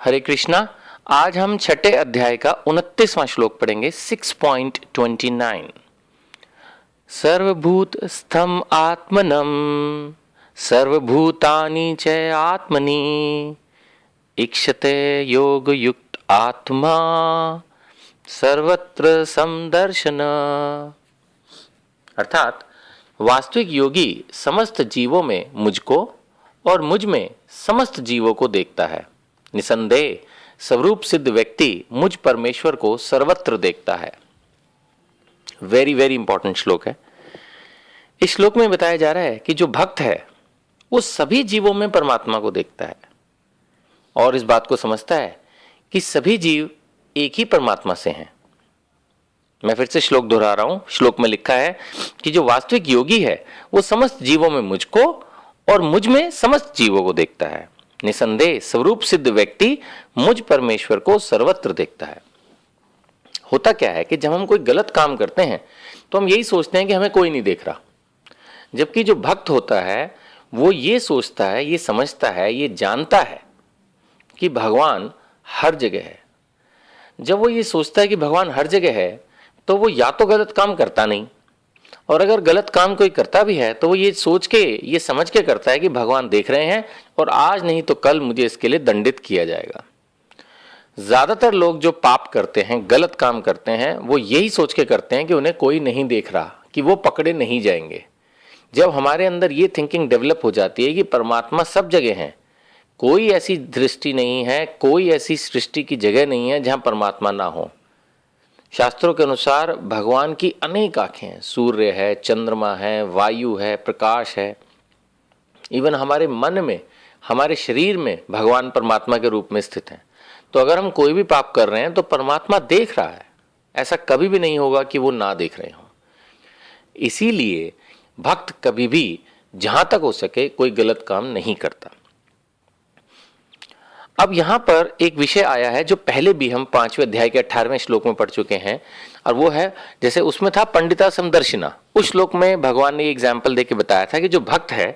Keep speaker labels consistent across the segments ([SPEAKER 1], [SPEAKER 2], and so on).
[SPEAKER 1] हरे कृष्णा। आज हम छठे अध्याय का 29वां श्लोक पढ़ेंगे 6.29। सर्वभूत स्थम आत्मनम सर्वभूतानि च आत्मनि इक्षते योग युक्त आत्मा सर्वत्र समदर्शन। अर्थात वास्तविक योगी समस्त जीवों में मुझको और मुझ में समस्त जीवों को देखता है। निसंदेह स्वरूप सिद्ध व्यक्ति मुझ परमेश्वर को सर्वत्र देखता है। वेरी वेरी इंपॉर्टेंट श्लोक है। इस श्लोक में बताया जा रहा है कि जो भक्त है वो सभी जीवों में परमात्मा को देखता है और इस बात को समझता है कि सभी जीव एक ही परमात्मा से हैं। मैं फिर से श्लोक दोहरा रहा हूं। श्लोक में लिखा है कि जो वास्तविक योगी है वो समस्त जीवों में मुझको और मुझ में समस्त जीवों को देखता है। निसंदेह स्वरूप सिद्ध व्यक्ति मुझ परमेश्वर को सर्वत्र देखता है। होता क्या है कि जब हम कोई गलत काम करते हैं तो हम यही सोचते हैं कि हमें कोई नहीं देख रहा, जबकि जो भक्त होता है वो ये सोचता है, ये समझता है, ये जानता है कि भगवान हर जगह है। जब वो ये सोचता है कि भगवान हर जगह है तो वो या तो गलत काम करता नहीं, और अगर गलत काम कोई करता भी है तो वो ये सोच के, ये समझ के करता है कि भगवान देख रहे हैं और आज नहीं तो कल मुझे इसके लिए दंडित किया जाएगा। ज्यादातर लोग जो पाप करते हैं, गलत काम करते हैं, वो यही सोच के करते हैं कि उन्हें कोई नहीं देख रहा, कि वो पकड़े नहीं जाएंगे। जब हमारे अंदर ये थिंकिंग डेवलप हो जाती है कि परमात्मा सब जगह है, कोई ऐसी दृष्टि नहीं है, कोई ऐसी सृष्टि की जगह नहीं है जहां परमात्मा ना हो। शास्त्रों के अनुसार भगवान की अनेक आंखें हैं। सूर्य है, चंद्रमा है, वायु है, प्रकाश है। इवन हमारे मन में, हमारे शरीर में भगवान परमात्मा के रूप में स्थित हैं। तो अगर हम कोई भी पाप कर रहे हैं तो परमात्मा देख रहा है। ऐसा कभी भी नहीं होगा कि वो ना देख रहे हो। इसीलिए भक्त कभी भी जहां तक हो सके कोई गलत काम नहीं करता। अब यहां पर एक विषय आया है जो पहले भी हम 5वें अध्याय के 18वें श्लोक में पढ़ चुके हैं, और वो है, जैसे उसमें था पंडिता समदर्शिना। उस श्लोक में भगवान ने एग्जाम्पल देके बताया था कि जो भक्त है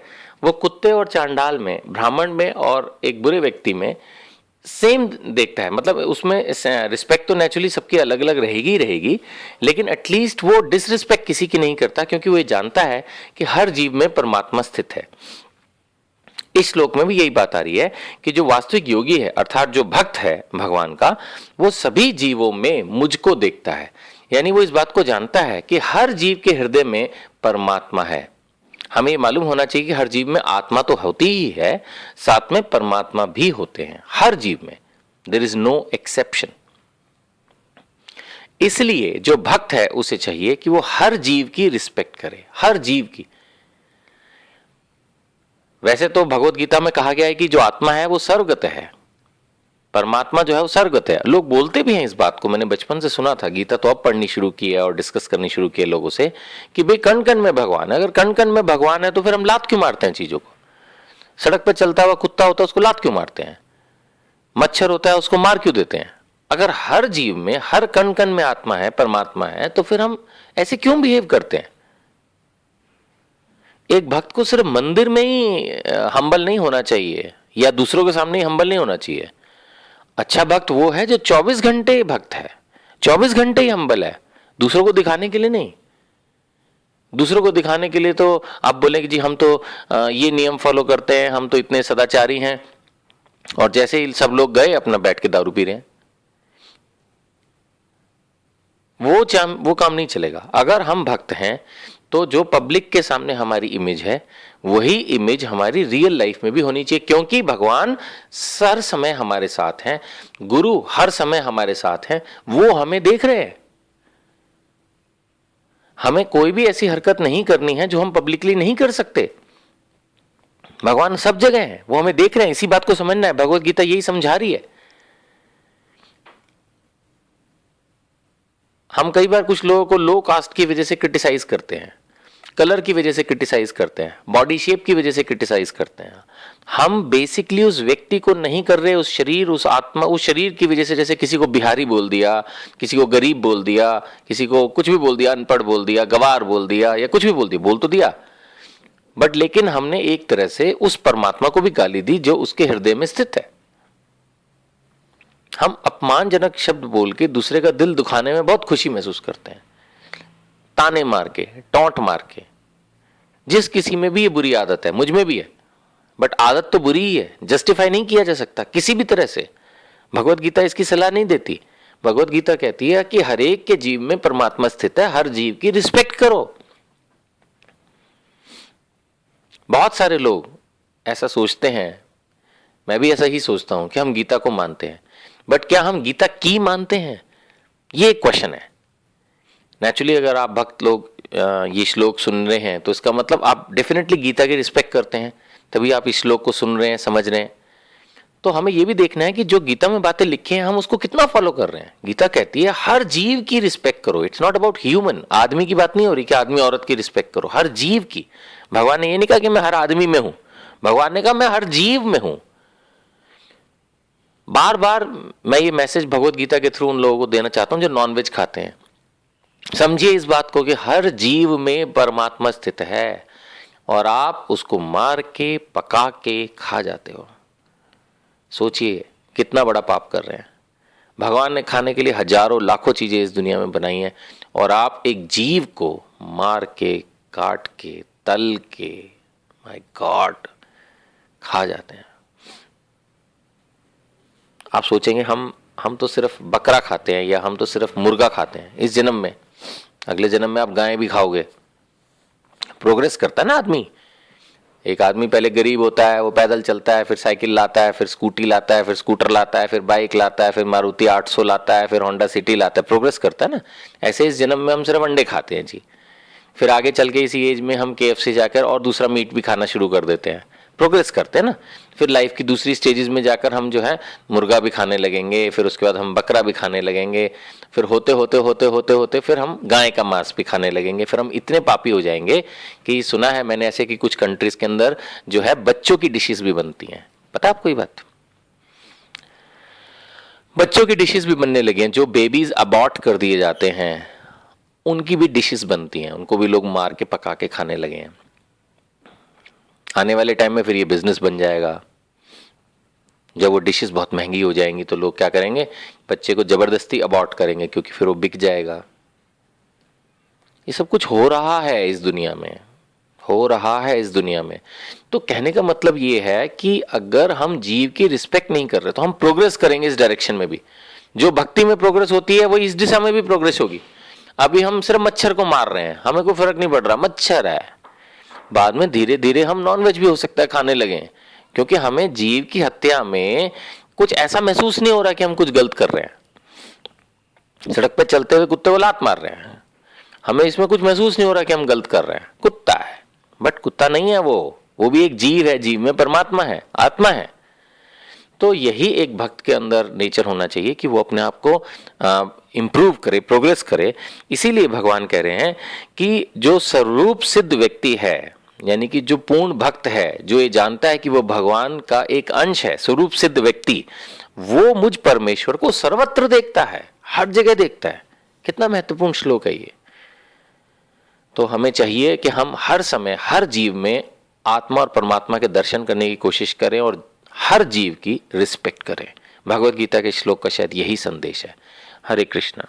[SPEAKER 1] वो कुत्ते और चांडाल में, ब्राह्मण में और एक बुरे व्यक्ति में सेम देखता है। मतलब उसमें रिस्पेक्ट तो नेचुरली सबकी अलग अलग रहेगी ही रहेगी, लेकिन एटलीस्ट वो डिसरिस्पेक्ट किसी की नहीं करता, क्योंकि वो ये जानता है कि हर जीव में परमात्मा स्थित है। इस श्लोक में भी यही बात आ रही है कि जो वास्तविक योगी है, अर्थात जो भक्त है भगवान का, वो सभी जीवों में मुझको देखता है। यानी वो इस बात को जानता है कि हर जीव के हृदय में परमात्मा है। हमें मालूम होना चाहिए कि हर जीव में आत्मा तो होती ही है, साथ में परमात्मा भी होते हैं हर जीव में। There is no exception. इसलिए जो भक्त है उसे चाहिए कि वो हर जीव की रिस्पेक्ट करे, हर जीव की। वैसे तो भगवत गीता में कहा गया है कि जो आत्मा है वो सर्वगत है, परमात्मा जो है वो सर्वगत है। लोग बोलते भी हैं इस बात को, मैंने बचपन से सुना था। गीता तो अब पढ़नी शुरू की है और डिस्कस करनी शुरू की है लोगों से कि भाई कण कण में भगवान है। अगर कण कण में भगवान है तो फिर हम लात क्यों मारते हैं चीजों को? सड़क पर चलता हुआ कुत्ता होता है उसको लात क्यों मारते हैं? मच्छर होता है उसको मार क्यों देते हैं? अगर हर जीव में, हर कण कण में आत्मा है, परमात्मा है, तो फिर हम ऐसे क्यों बिहेव करते हैं? एक भक्त को सिर्फ मंदिर में ही हम्बल नहीं होना चाहिए या दूसरों के सामने ही हम्बल नहीं होना चाहिए। अच्छा भक्त वो है जो 24 घंटे भक्त है, 24 घंटे ही हम्बल है, दूसरों को दिखाने के लिए नहीं। दूसरों को दिखाने के लिए तो आप बोले कि जी हम तो ये नियम फॉलो करते हैं, हम तो इतने सदाचारी हैं, और जैसे ही सब लोग गए अपना बैठ के दारू पी रहे हैं, वो काम नहीं चलेगा। अगर हम भक्त हैं तो जो पब्लिक के सामने हमारी इमेज है वही इमेज हमारी रियल लाइफ में भी होनी चाहिए, क्योंकि भगवान हर समय हमारे साथ हैं, गुरु हर समय हमारे साथ हैं, वो हमें देख रहे हैं। हमें कोई भी ऐसी हरकत नहीं करनी है जो हम पब्लिकली नहीं कर सकते। भगवान सब जगह है, वो हमें देख रहे हैं। इसी बात को समझना है, भगवत गीता यही समझा रही है। हम कई बार कुछ लोगों को लो कास्ट की वजह से क्रिटिसाइज करते हैं, कलर की वजह से क्रिटिसाइज करते हैं, बॉडी शेप की वजह से क्रिटिसाइज करते हैं। हम बेसिकली उस व्यक्ति को नहीं कर रहे, उस शरीर, उस आत्मा, उस शरीर की वजह से। जैसे किसी को बिहारी बोल दिया, किसी को गरीब बोल दिया, किसी को कुछ भी बोल दिया, अनपढ़ बोल दिया, गवार बोल दिया, या कुछ भी बोल दिया, बोल तो दिया, बट लेकिन हमने एक तरह से उस परमात्मा को भी गाली दी जो उसके हृदय में स्थित है। हम अपमानजनक शब्द बोल के दूसरे का दिल दुखाने में बहुत खुशी महसूस करते हैं, ताने मार के, टोंट मार के। जिस किसी में भी ये बुरी आदत है, मुझ में भी है, बट आदत तो बुरी ही है, जस्टिफाई नहीं किया जा सकता किसी भी तरह से। भगवत गीता इसकी सलाह नहीं देती। भगवत गीता कहती है कि हर एक के जीव में परमात्मा स्थित है, हर जीव की रिस्पेक्ट करो। बहुत सारे लोग ऐसा सोचते हैं, मैं भी ऐसा ही सोचता हूं कि हम गीता को मानते हैं, बट क्या हम गीता की मानते हैं, ये एक क्वेश्चन है। नेचुरली अगर आप भक्त लोग ये श्लोक सुन रहे हैं तो इसका मतलब आप डेफिनेटली गीता की रिस्पेक्ट करते हैं, तभी आप इस श्लोक को सुन रहे हैं, समझ रहे हैं। तो हमें यह भी देखना है कि जो गीता में बातें लिखी हैं हम उसको कितना फॉलो कर रहे हैं। गीता कहती है हर जीव की रिस्पेक्ट करो। इट्स नॉट अबाउट ह्यूमन, आदमी की बात नहीं हो रही कि आदमी औरत की रिस्पेक्ट करो, हर जीव की। भगवान ने ये नहीं कहा कि मैं हर आदमी में हूं, भगवान ने कहा मैं हर जीव में हूं। बार बार मैं ये मैसेज भगवत गीता के थ्रू उन लोगों को देना चाहता हूं जो नॉनवेज खाते हैं। समझिए इस बात को कि हर जीव में परमात्मा स्थित है और आप उसको मार के पका के खा जाते हो। सोचिए कितना बड़ा पाप कर रहे हैं। भगवान ने खाने के लिए हजारों लाखों चीजें इस दुनिया में बनाई हैं और आप एक जीव को मार के, काट के, तल के, माय गॉड, खा जाते हैं। आप सोचेंगे हम तो सिर्फ बकरा खाते हैं या हम तो सिर्फ मुर्गा खाते हैं इस जन्म में, अगले जन्म में आप गाय भी खाओगे। प्रोग्रेस करता है ना आदमी। एक आदमी पहले गरीब होता है, वो पैदल चलता है, फिर साइकिल लाता है, फिर स्कूटी लाता है, फिर स्कूटर लाता है, फिर बाइक लाता है, फिर मारुति 800 लाता है, फिर होंडा सिटी लाता है। प्रोग्रेस करता है ना। ऐसे इस जन्म में हम सिर्फ अंडे खाते हैं जी, फिर आगे चल के इसी एज में हम KFC जाकर और दूसरा मीट भी खाना शुरू कर देते हैं। प्रोग्रेस करते हैं ना। फिर लाइफ की दूसरी स्टेजेस में जाकर हम जो है मुर्गा भी खाने लगेंगे, फिर उसके बाद हम बकरा भी खाने लगेंगे, फिर होते होते होते होते होते फिर हम गाय का मांस भी खाने लगेंगे। फिर हम इतने पापी हो जाएंगे कि सुना है मैंने ऐसे कि कुछ कंट्रीज के अंदर जो है बच्चों की डिशेस भी बनती हैं। पता है आपको ये बात? बच्चों की डिशेस भी बनने लगी हैं। जो बेबीज अबॉर्ट कर दिए जाते हैं उनकी भी डिशेस बनती हैं, उनको भी लोग मार के पका के खाने लगे हैं। आने वाले टाइम में फिर ये बिजनेस बन जाएगा। जब वो डिशेस बहुत महंगी हो जाएंगी तो लोग क्या करेंगे, बच्चे को जबरदस्ती अबॉर्ट करेंगे क्योंकि फिर वो बिक जाएगा। ये सब कुछ हो रहा है इस दुनिया में, हो रहा है इस दुनिया में। तो कहने का मतलब ये है कि अगर हम जीव की रिस्पेक्ट नहीं कर रहे तो हम प्रोग्रेस करेंगे इस डायरेक्शन में भी। जो भक्ति में प्रोग्रेस होती है वो इस दिशा में भी प्रोग्रेस होगी। अभी हम सिर्फ मच्छर को मार रहे हैं, हमें कोई फर्क नहीं पड़ रहा, मच्छर है। बाद में धीरे धीरे हम नॉनवेज भी हो सकता है खाने लगे, क्योंकि हमें जीव की हत्या में कुछ ऐसा महसूस नहीं हो रहा कि हम कुछ गलत कर रहे हैं। सड़क पर चलते हुए कुत्ते को लात मार रहे हैं, हमें इसमें कुछ महसूस नहीं हो रहा कि हम गलत कर रहे हैं। कुत्ता है, बट कुत्ता नहीं है वो भी एक जीव है। जीव में परमात्मा है, आत्मा है। तो यही एक भक्त के अंदर नेचर होना चाहिए कि वो अपने आप को इंप्रूव करे, प्रोग्रेस करे। इसीलिए भगवान कह रहे हैं कि जो स्वरूप सिद्ध व्यक्ति है, यानी कि जो पूर्ण भक्त है, जो ये जानता है कि वो भगवान का एक अंश है, स्वरूप सिद्ध व्यक्ति, वो मुझ परमेश्वर को सर्वत्र देखता है, हर जगह देखता है। कितना महत्वपूर्ण श्लोक है ये। तो हमें चाहिए कि हम हर समय हर जीव में आत्मा और परमात्मा के दर्शन करने की कोशिश करें और हर जीव की रिस्पेक्ट करें। भगवत गीता के श्लोक का शायद यही संदेश है। हरे कृष्णा।